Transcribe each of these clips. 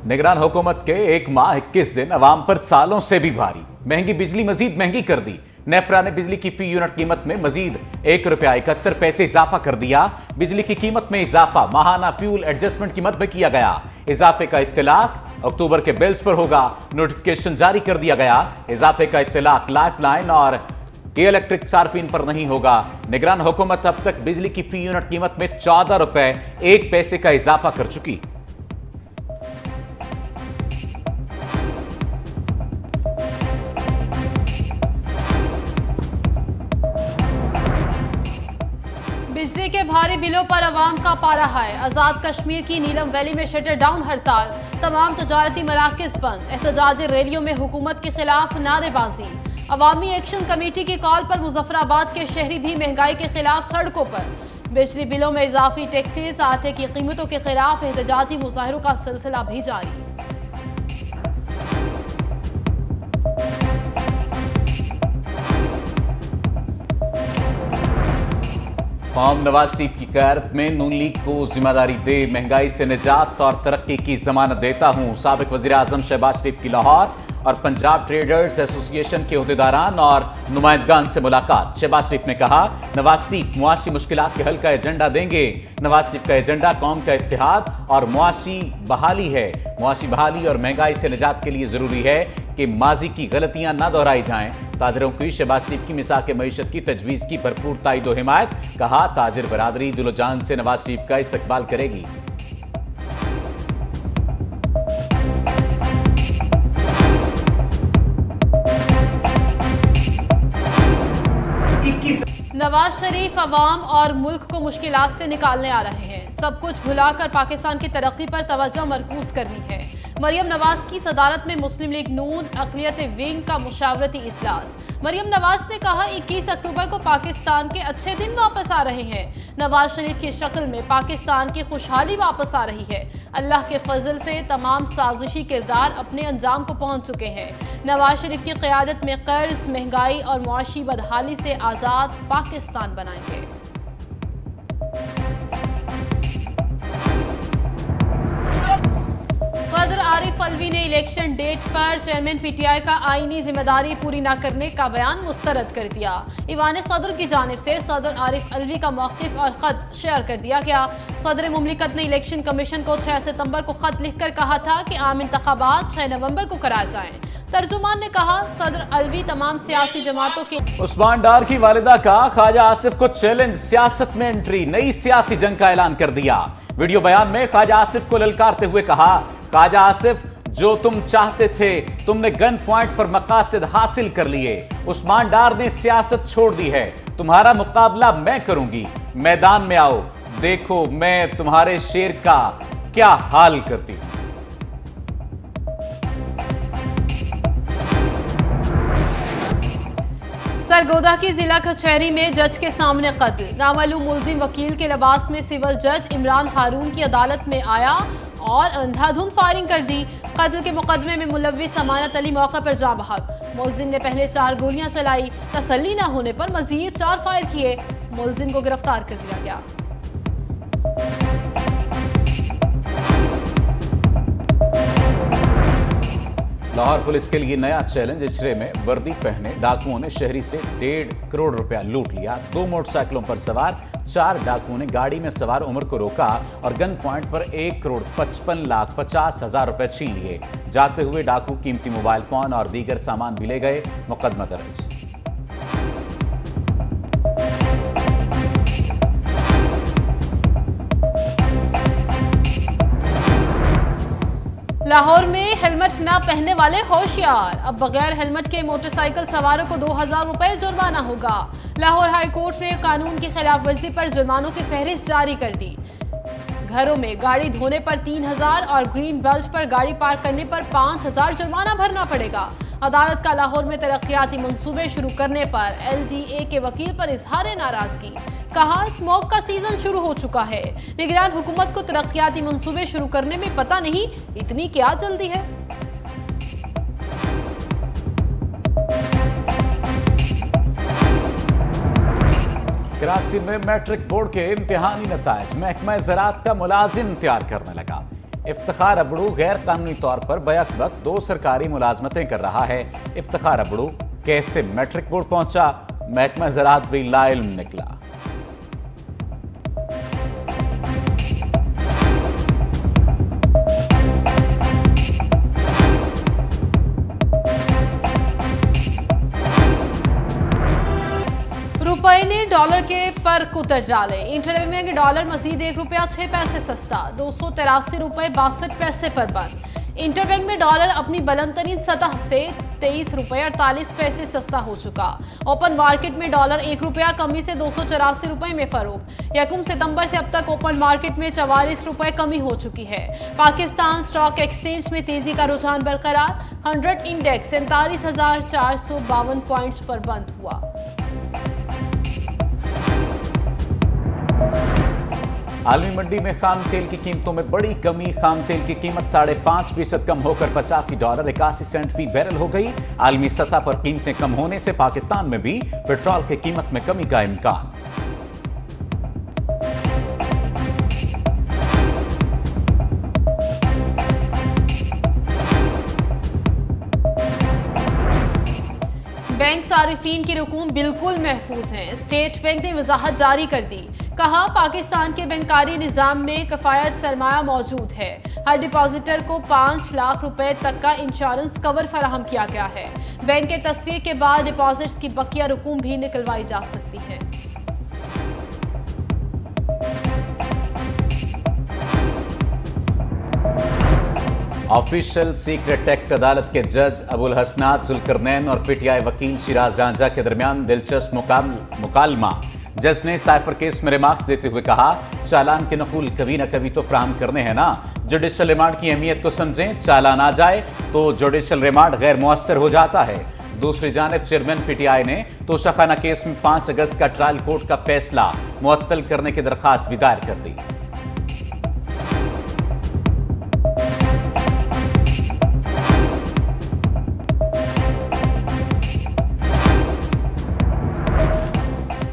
निगरान हुकूमत के 1 माह 21 दिन अवाम पर सालों से भी भारी। महंगी बिजली मजीद महंगी कर दी। नेपरा ने बिजली की फी यूनिट कीमत में मजीद ₹1.71 इजाफा कर दिया। बिजली की कीमत में इजाफा माहाना फ्यूल एडजस्टमेंट कीमत में किया गया। इजाफे का इत्तलाक अक्टूबर के बिल्स पर होगा। नोटिफिकेशन जारी कर दिया गया। इजाफे का इत्तलाक लाइफलाइन और इलेक्ट्रिक सार्फिन पर नहीं होगा। निगरान हुकूमत अब तक बिजली की फी यूनिट कीमत में ₹14.01 का इजाफा कर चुकी। बिजली के भारी बिलों पर अवाम का पारा है। आजाद कश्मीर की नीलम वैली में शटर डाउन हड़ताल, तमाम तजारती मराकज बंद। एहतजाजी रैलियों में हुकूमत के खिलाफ नारेबाजी। अवामी एक्शन कमेटी की कॉल पर मुजफ्फराबाद के शहरी भी महंगाई के खिलाफ सड़कों पर। बिजली बिलों में इजाफी टैक्सेस, आटे की कीमतों के खिलाफ एहतजाजी मुजाहरों का सिलसिला भी जारी। कौम नवाज शरीफ की क़यादत में नून लीग को जिम्मेदारी दे, महंगाई से निजात और तरक्की की जमानत देता हूं। साबिक वज़ीर आज़म शहबाज शरीफ की लाहौर और पंजाब ट्रेडर्स एसोसिएशन के अहदेदारान और नुमाइंदगान से मुलाकात। शहबाज शरीफ ने कहा, नवाज शरीफ मुआशी मुश्किलात के हल का एजेंडा देंगे। नवाज शरीफ का एजेंडा कौम का इत्तेहाद और मुआशी बहाली है। मुआशी बहाली और महंगाई से निजात के लिए जरूरी है कि माजी की गलतियां न दोहराई जाएं। ताजरों की शहबाज शरीफ की मिसाक मईशत की तजवीज़ की भरपूर ताईद व हिमायत। कहा, ताजिर बरादरी दिलो जान से नवाज शरीफ का इस्तकबाल करेगी। नवाज शरीफ अवाम और मुल्क को मुश्किलात से निकालने आ रहे हैं। सब कुछ भुलाकर पाकिस्तान की तरक्की पर तवज्जो मरकूज करनी है। मरियम नवाज की सदारत में मुस्लिम लीग नून अक़लियत विंग का मुशावरती इजलास। मरियम नवाज ने कहा, 21 अक्टूबर को पाकिस्तान के अच्छे दिन वापस आ रहे हैं। नवाज शरीफ की शक्ल में पाकिस्तान की खुशहाली वापस आ रही है। अल्लाह के फजल से तमाम साजिशी किरदार अपने अंजाम को पहुंच चुके हैं। नवाज शरीफ की क़यादत में कर्ज, महंगाई और मुआशी बदहाली से आज़ाद पाकिस्तान बनाएंगे। सदर आरिफ अलवी ने इलेक्शन डेट पर चेयरमैन पीटीआई का आईनी जिम्मेदारी पूरी न करने का बयान मुस्तरद कर दिया। ईवान सदर की जानिब से सदर आरिफ अलवी का मौक़िफ़ और ख़त शेयर कर दिया गया। सदर मुमलिकत ने इलेक्शन कमीशन को 6 सितंबर को ख़त लिखकर कहा था कि आम इंतखाबात 6 नवंबर को कराए जाएं। तर्जुमान ने कहा, सदर अलवी तमाम सियासी जमातों के उस्मान डार की वालिदा का ख्वाजा आसिफ को चैलेंज, सियासत में एंट्री, नई सियासी जंग का ऐलान कर दिया। वीडियो बयान में ख्वाजा आसिफ को ललकारते हुए कहा, ख्वाजा आसिफ, जो तुम चाहते थे तुमने गन पॉइंट पर मकासद हासिल कर लिए। उस्मान डार ने सियासत छोड़ दी है। तुम्हारा मुकाबला मैं करूंगी। मैदान में आओ, देखो मैं तुम्हारे शेर का क्या हाल करती हूं। सरगोदा की जिला कचहरी में जज के सामने कत्ल। नामालूम मुलजिम वकील के लिबास में सिविल जज इमरान हारून की अदालत में आया और अंधाधुंध फायरिंग कर दी। कत्ल के मुकदमे में मुलव्विस अमानत अली मौके पर जाँ बहक। मुलजिम ने पहले 4 गोलियां चलाई। तसल्ली न होने पर मजीद 4 फायर किए। मुलजिम को गिरफ्तार कर लिया गया। लाहौर पुलिस के लिए नया चैलेंज। इचरे में वर्दी पहने डाकुओं ने शहरी से 1.5 करोड़ रुपया लूट लिया। 2 मोटरसाइकिलों पर सवार 4 डाकुओं ने गाड़ी में सवार उमर को रोका और गन पॉइंट पर 1,55,50,000 रुपए छीन लिए। जाते हुए डाकू कीमती मोबाइल फोन और दीगर सामान भी ले गए। मुकदमा दर्ज। लाहौर में हेलमेट न पहनने वाले होशियार। अब बगैर हेलमेट के मोटरसाइकिल सवारों को 2000 रुपए जुर्माना होगा। लाहौर हाई कोर्ट ने कानून की खिलाफ वर्जी पर जुर्मानों की फहरिस्त जारी कर दी। घरों में गाड़ी धोने पर 3000 और ग्रीन बेल्ट पर गाड़ी पार्क करने पर 5000 जुर्माना भरना पड़ेगा। अदालत का लाहौर में तरक्याती मंसूबे शुरू करने पर LDA के वकील पर इजहार नाराजगी। कहा, स्मोक का सीजन शुरू हो चुका है। निगरान हुकूमत को तरक्याती मंसूबे शुरू करने में पता नहीं इतनी क्या जल्दी है। कराची में मैट्रिक बोर्ड के इम्तिहानी नताइज महकमा ज़राअत का मुलाजिम तैयार करने लगा। इफ्तिखार अबड़ू गैर कानूनी तौर पर बैक वक्त 2 सरकारी मुलाजमतें कर रहा है। इफ्तिखार अबड़ू कैसे मैट्रिक बोर्ड पहुंचा, महकमा ज़राअत भी लाइल्म निकला। रुपए ने डॉलर के पर कुतर डाले। इंटरव्यू में डॉलर मजीद ₹1.06 सस्ता, 283 रुपए 62 पैसे पर बंद। इंटरबैंक में डॉलर अपनी बुलंद तरीन सतह से ₹23.48 सस्ता हो चुका। ओपन मार्केट में डॉलर ₹1 कमी से 284 रुपए में फरोख्त। 1 सितंबर से अब तक ओपन मार्केट में 44 रुपए कमी हो चुकी है। पाकिस्तान स्टॉक एक्सचेंज में तेजी का रुझान बरकरार। 100 इंडेक्स 47,452 पॉइंट्स पर बंद हुआ। आलमी मंडी में खाम तेल की कीमतों में बड़ी कमी। खाम तेल की कीमत 5.5% कम होकर $85.81 फी बैरल हो गई। आलमी सतह पर कीमतें कम होने से पाकिस्तान में भी पेट्रोल की कीमत में कमी का इम्कान। बैंक सारिफीन की रकूम बिल्कुल महफूज हैं। स्टेट बैंक ने वजाहत जारी कर दी। कहा, पाकिस्तान के बैंकारी निज़ाम में कफ़ायत सरमाया मौजूद है। हर डिपॉजिटर को 5 लाख रुपए तक का इंश्योरेंस कवर फराहम किया गया है। बैंक के तस्वीर के बाद डिपॉजिट्स की बकिया रकूम भी निकलवाई जा सकती है। ऑफिशियल सीक्रेट एक्ट अदालत के जज अबुल हसनात जुल्करनैन और पीटीआई वकील शिराज रांझा के दरमियान दिलचस्प मुकालमा। जज ने साइफर केस में रिमार्क्स देते हुए कहा, चालान के नकूल कभी न कभी तो फ्राहम करने हैं ना। जुडिशल रिमांड की अहमियत को समझें। चालान आ जाए तो जुडिशल रिमांड गैर मुअस्सर हो जाता है। दूसरी जानिब चेयरमैन पीटीआई ने तोशाखाना केस में 5 अगस्त का ट्रायल कोर्ट का फैसला मुअत्तल करने की दरखास्त भी दायर कर दी।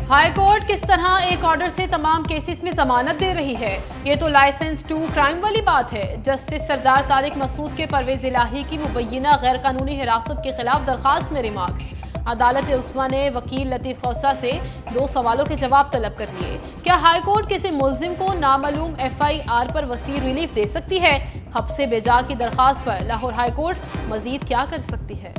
हाई कोर्ट किस तरह एक ऑर्डर से तमाम केसेस में जमानत दे रही है, ये तो लाइसेंस टू क्राइम वाली बात है। जस्टिस सरदार तारिक मसूद के परवेज इलाही की मुबैना गैर कानूनी हिरासत के खिलाफ दरखास्त में रिमार्क्स। अदालत उस्मा ने वकील लतीफ खौसा से 2 सवालों के जवाब तलब कर लिए। क्या हाई कोर्ट किसी मुल्जिम को नामालूम FIR पर वसी रिलीफ दे सकती है? हब्से बेजा की दरखास्त पर लाहौर हाई कोर्ट मजीद क्या कर सकती है?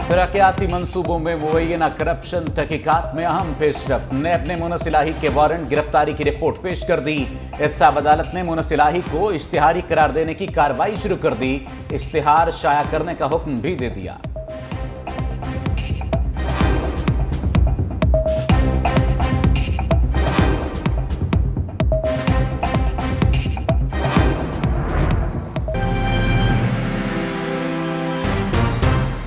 तरक्याती मंसूबों में मुबैना करप्शन तहकीकात में अहम पेशरफ्त। नैब ने मुनस इलाही के वारंट गिरफ्तारी की रिपोर्ट पेश कर दी। एहतसाब अदालत ने मुनस इलाही को इश्तिहारी करार देने की कार्रवाई शुरू कर दी। इश्तिहार शाया करने का हुक्म भी दे दिया।